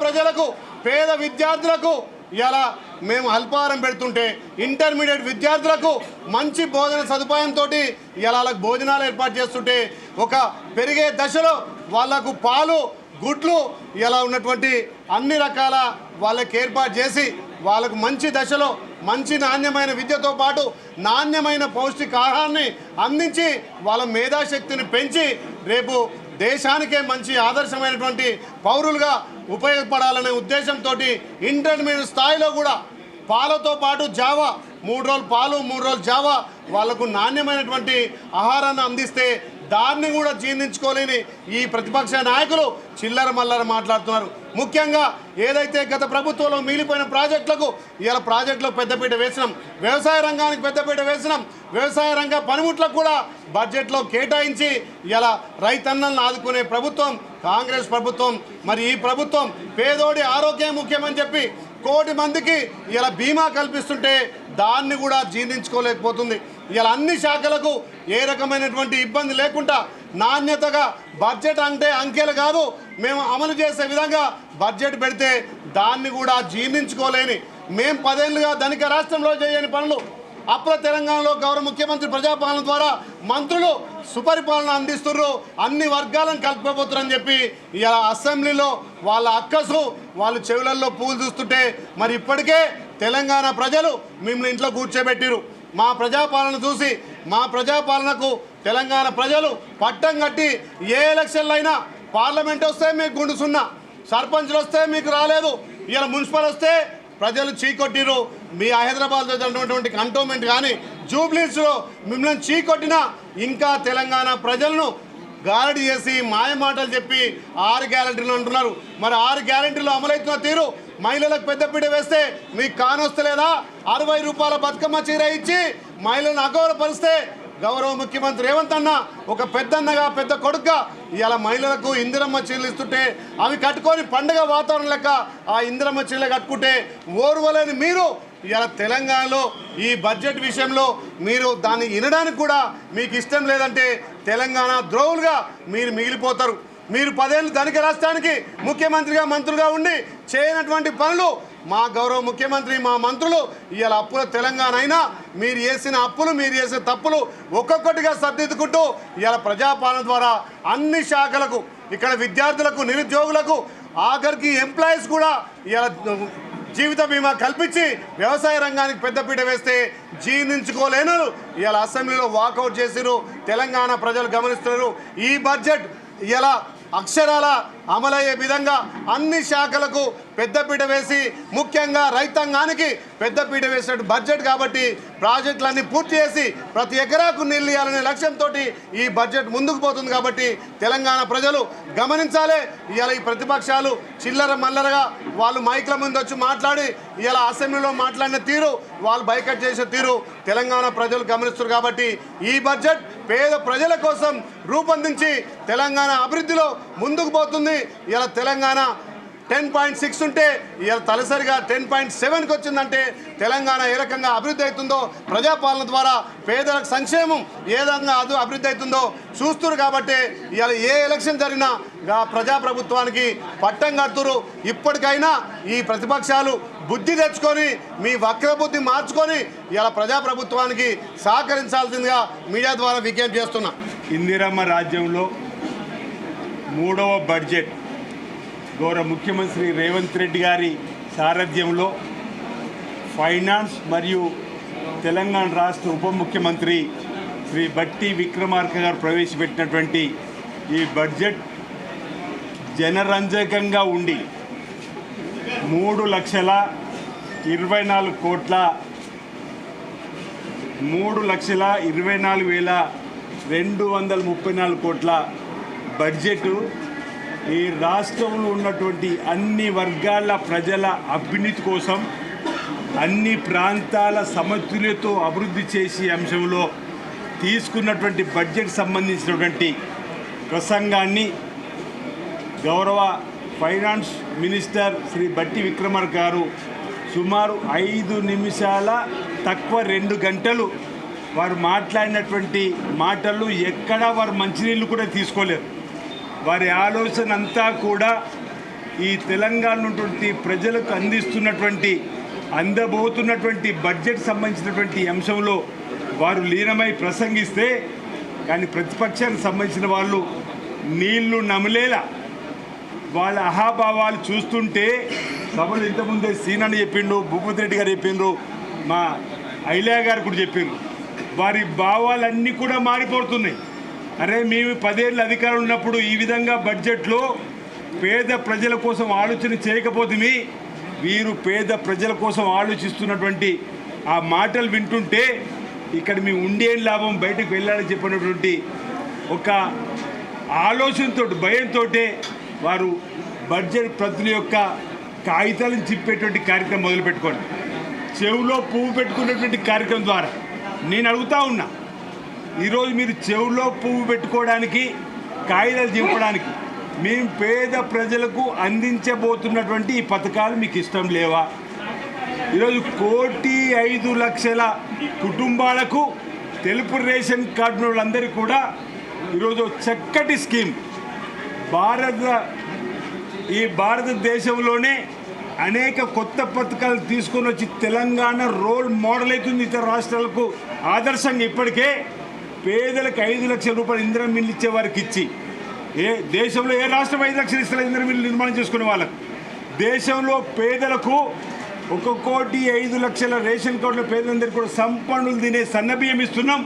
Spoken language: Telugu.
ప్రజలకు పేద విద్యార్థులకు ఇలా మేము అల్పాహారం పెడుతుంటే ఇంటర్మీడియట్ విద్యార్థులకు మంచి భోజన సదుపాయంతో ఇలా వాళ్ళకు భోజనాలు ఏర్పాటు చేస్తుంటే ఒక పెరిగే దశలో వాళ్లకు పాలు గుడ్లు ఇలా ఉన్నటువంటి అన్ని రకాల వాళ్ళకి ఏర్పాటు చేసి వాళ్ళకు మంచి దశలో మంచి నాణ్యమైన విద్యతో పాటు నాణ్యమైన పౌష్టికాహారాన్ని అందించి వాళ్ళ మేధాశక్తిని పెంచి రేపు దేశానికే మంచి ఆదర్శమైనటువంటి పౌరులుగా ఉపయోగపడాలనే ఉద్దేశంతో ఇంటర్మీడియట్ స్థాయిలో కూడా పాలతో పాటు జావా 3 రోజులు పాలు 3 రోజులు జావా వాళ్లకు నాణ్యమైనటువంటి ఆహారాన్ని అందిస్తే దాన్ని కూడా జీర్ణించుకోలేని ఈ ప్రతిపక్ష నాయకులు చిల్లర మల్లర మాట్లాడుతున్నారు. ముఖ్యంగా ఏదైతే గత ప్రభుత్వంలో మిగిలిపోయిన ప్రాజెక్టులకు ఇలా ప్రాజెక్టులకు పెద్దపీట వేసినాం, వ్యవసాయ రంగానికి పెద్దపీట వేసినాం, వ్యవసాయ రంగ పనిముట్లకు కూడా బడ్జెట్లో కేటాయించి ఇలా రైతన్నలను ఆదుకునే ప్రభుత్వం కాంగ్రెస్ ప్రభుత్వం. మరి ఈ ప్రభుత్వం పేదోడి ఆరోగ్యం ముఖ్యమని చెప్పి 1 కోటి మందికి ఇలా బీమా కల్పిస్తుంటే దాన్ని కూడా జీర్ణించుకోలేకపోతుంది. ఇలా అన్ని శాఖలకు ఏ రకమైనటువంటి ఇబ్బంది లేకుండా నాణ్యతగా బడ్జెట్ అంటే అంకెలు కాదు, మేము అమలు చేసే విధంగా బడ్జెట్ పెడితే దాన్ని కూడా జీర్ణించుకోలేని మేము 10 ఏళ్ళుగా ధనిక రాష్ట్రంలో చేయని పనులు అప్పుల తెలంగాణలో గౌరవ ముఖ్యమంత్రి ప్రజాపాలన ద్వారా మంత్రులు సుపరిపాలన అందిస్తున్నారు, అన్ని వర్గాలను కలుపుకోబోతున్నారని చెప్పి ఇలా అసెంబ్లీలో వాళ్ళ అక్కసు వాళ్ళు చెవులలో పూలు చూస్తుంటే మరి ఇప్పటికే తెలంగాణ ప్రజలు మిమ్మల్ని ఇంట్లో కూర్చోబెట్టిరు. మా ప్రజాపాలన చూసి మా ప్రజాపాలనకు తెలంగాణ ప్రజలు పట్టం కట్టి ఏ ఎలక్షన్లు అయినా పార్లమెంట్ వస్తే మీకు గుండు సున్నా, సర్పంచ్లు వస్తే మీకు రాలేదు, ఇలా మున్సిపల్ వస్తే ప్రజలు చీకొట్టిరు. మీ హైదరాబాద్లో జరిగినటువంటి కంటోన్మెంట్ కానీ జూబ్లీస్లో మిమ్మల్ని చీకొట్టినా ఇంకా తెలంగాణ ప్రజలను గారడి చేసి మాయమాటలు చెప్పి 6 గ్యారెంటీలు అంటున్నారు. మరి 6 గ్యారెంటీలు అమలవుతున్న తీరు మహిళలకు పెద్దపీట వేస్తే మీకు కానొస్తలేదా? 60 రూపాయల బతుకమ్మ చీర ఇచ్చి మహిళలను అగౌరవపరిస్తే గౌరవ ముఖ్యమంత్రి రేవంత్ అన్న ఒక పెద్దన్నగా పెద్ద కొడుకుగా ఇలా మహిళలకు ఇందిరమ్మ చీరలు ఇస్తుంటే అవి కట్టుకొని పండుగ వాతావరణం లెక్క ఆ ఇందిరమ్మ చీరలు కట్టుకుంటే ఓర్వలేని మీరు ఇలా తెలంగాణలో ఈ బడ్జెట్ విషయంలో మీరు దాన్ని వినడానికి కూడా మీకు ఇష్టం లేదంటే తెలంగాణ ద్రోహులుగా మీరు మిగిలిపోతారు. మీరు 10 ఏళ్ళు ధనిక రాష్ట్రానికి ముఖ్యమంత్రిగా మంత్రులుగా ఉండి చేయనటువంటి పనులు మా గౌరవ ముఖ్యమంత్రి మా మంత్రులు ఇవాళ అప్పుల తెలంగాణ అయినా మీరు చేసిన అప్పులు మీరు చేసిన తప్పులు ఒక్కొక్కటిగా సర్దిద్దుకుంటూ ఇవాళ ప్రజాపాలన ద్వారా అన్ని శాఖలకు ఇక్కడ విద్యార్థులకు నిరుద్యోగులకు ఆఖరికి ఎంప్లాయీస్ కూడా ఇవాళ జీవిత బీమా కల్పించి వ్యవసాయ రంగానికి పెద్దపీట వేస్తే జీర్ణించుకోలేను ఇవాళ అసెంబ్లీలో వాకౌట్ చేసిరు. తెలంగాణ ప్రజలు గమనిస్తున్నారు. ఈ బడ్జెట్ ఇలా అక్షరాల అమలయ్యే విధంగా అన్ని శాఖలకు పెద్దపీట వేసి ముఖ్యంగా రైతాంగానికి పెద్దపీట వేసినట్టు బడ్జెట్ కాబట్టి ప్రాజెక్టులన్నీ పూర్తి చేసి ప్రతి ఎకరాకు నీళ్ళు ఇవ్వాలనే లక్ష్యంతో ఈ బడ్జెట్ ముందుకు పోతుంది. కాబట్టి తెలంగాణ ప్రజలు గమనించాలి. ఇవాళ ఈ ప్రతిపక్షాలు చిల్లర మల్లరగా వాళ్ళు మైక్ల ముందు వచ్చి మాట్లాడి ఇలా అసెంబ్లీలో మాట్లాడిన తీరు వాళ్ళు బైకట్ చేసే తీరు తెలంగాణ ప్రజలు గమనిస్తున్నారు. కాబట్టి ఈ బడ్జెట్ పేద ప్రజల కోసం రూపొందించి తెలంగాణ అభివృద్ధిలో ముందుకు పోతుంది. ఇలా తెలంగాణ 10.6 ఉంటే ఇలా తలసరిగా 10.7కి వచ్చిందంటే తెలంగాణ ఏ రకంగా అభివృద్ధి అవుతుందో ప్రజాపాలన ద్వారా పేదలకు సంక్షేమం ఏ విధంగా అభివృద్ధి అవుతుందో చూస్తున్నారు. కాబట్టి ఇలా ఏ ఎలక్షన్ జరిగినా ప్రజాప్రభుత్వానికి పట్టం కడుతురు. ఇప్పటికైనా ఈ ప్రతిపక్షాలు బుద్ధి తెచ్చుకొని మీ వక్రబుద్ధి మార్చుకొని ఇలా ప్రజాప్రభుత్వానికి సహకరించాల్సిందిగా మీడియా ద్వారా విజ్ఞప్తి చేస్తున్నా. ఇందిరమ్మ రాజ్యంలో 3వ బడ్జెట్ గౌరవ ముఖ్యమంత్రి రేవంత్ రెడ్డి గారి సారథ్యంలో ఫైనాన్స్ మరియు తెలంగాణ రాష్ట్ర ఉప ముఖ్యమంత్రి శ్రీ బట్టి విక్రమార్క గారు ప్రవేశపెట్టినటువంటి ఈ బడ్జెట్ జనరంజకంగా ఉండి 3,24,234 కోట్ల బడ్జెట్ ఈ రాష్ట్రంలో ఉన్నటువంటి అన్ని వర్గాల ప్రజల అభ్యున్నతి కోసం అన్ని ప్రాంతాల సమతుల్యతో అభివృద్ధి చేసే అంశంలో తీసుకున్నటువంటి బడ్జెట్ సంబంధించినటువంటి ప్రసంగాన్ని గౌరవ ఫైనాన్స్ మినిస్టర్ శ్రీ బట్టి విక్రమార్క గారు సుమారు 5 నిమిషాల తక్కువ 2 గంటలు వారు మాట్లాడినటువంటి మాటలు ఎక్కడా వారు మంచినీళ్ళు కూడా తీసుకోలేరు. వారి ఆలోచన అంతా కూడా ఈ తెలంగాణ ఉన్నటువంటి ప్రజలకు అందబోతున్నటువంటి బడ్జెట్ సంబంధించినటువంటి అంశంలో వారు లీనమై ప్రసంగిస్తే, కానీ ప్రతిపక్షానికి సంబంధించిన వాళ్ళు నీళ్లు నమిలేలా వాళ్ళ అహాభావాలు చూస్తుంటే, సభలు ఇంతకుముందే సీనని చెప్పిండు, భూపతి రెడ్డి గారు చెప్పిండ్రు, మా ఐలయ్య గారు కూడా చెప్పిండ్రు, వారి భావాలన్నీ కూడా మారిపోతున్నాయి. అరే మేము 10 ఏళ్ళు అధికారం ఉన్నప్పుడు ఈ విధంగా బడ్జెట్లో పేద ప్రజల కోసం ఆలోచన చేయకపోతే, వీరు పేద ప్రజల కోసం ఆలోచిస్తున్నటువంటి ఆ మాటలు వింటుంటే ఇక్కడ మీ ఉండేం లాభం, బయటకు వెళ్ళాలని చెప్పినటువంటి ఒక ఆలోచనతో, భయంతో వారు బడ్జెట్ ప్రతుల యొక్క కాగితాలను చింపేటువంటి కార్యక్రమం మొదలుపెట్టుకోండి. చెవులో పువ్వు పెట్టుకునేటువంటి కార్యక్రమం ద్వారా నేను అడుగుతా ఉన్నా, ఈరోజు మీరు చెవులో పువ్వు పెట్టుకోవడానికి, కాగితాలు చింపడానికి మేము పేద ప్రజలకు అందించబోతున్నటువంటి ఈ పథకాలు మీకు ఇష్టం లేవా? ఈరోజు 1,05,00,000 కుటుంబాలకు తెలుపు రేషన్ కార్డు వాళ్ళందరికీ కూడా ఈరోజు చక్కటి స్కీమ్, ఈ భారతదేశంలోనే అనేక కొత్త పథకాలు తీసుకొని వచ్చి తెలంగాణ రోల్ మోడల్ అవుతుంది ఇతర రాష్ట్రాలకు ఆదర్శంగా. ఇప్పటికే పేదలకు 5 లక్షల రూపాయలు ఇందిరా మిల్లు ఇచ్చే వారికి ఇచ్చి, దేశంలో ఏ రాష్ట్రం 5 లక్షలు ఇస్తారు ఇందిరా మిల్లు నిర్మాణం చేసుకునే వాళ్ళకు? దేశంలో పేదలకు 1,05,00,000 రేషన్ కార్డుల పేదలందరికీ కూడా సంపన్నులు తినే సన్నబియ్యం ఇస్తున్నాం.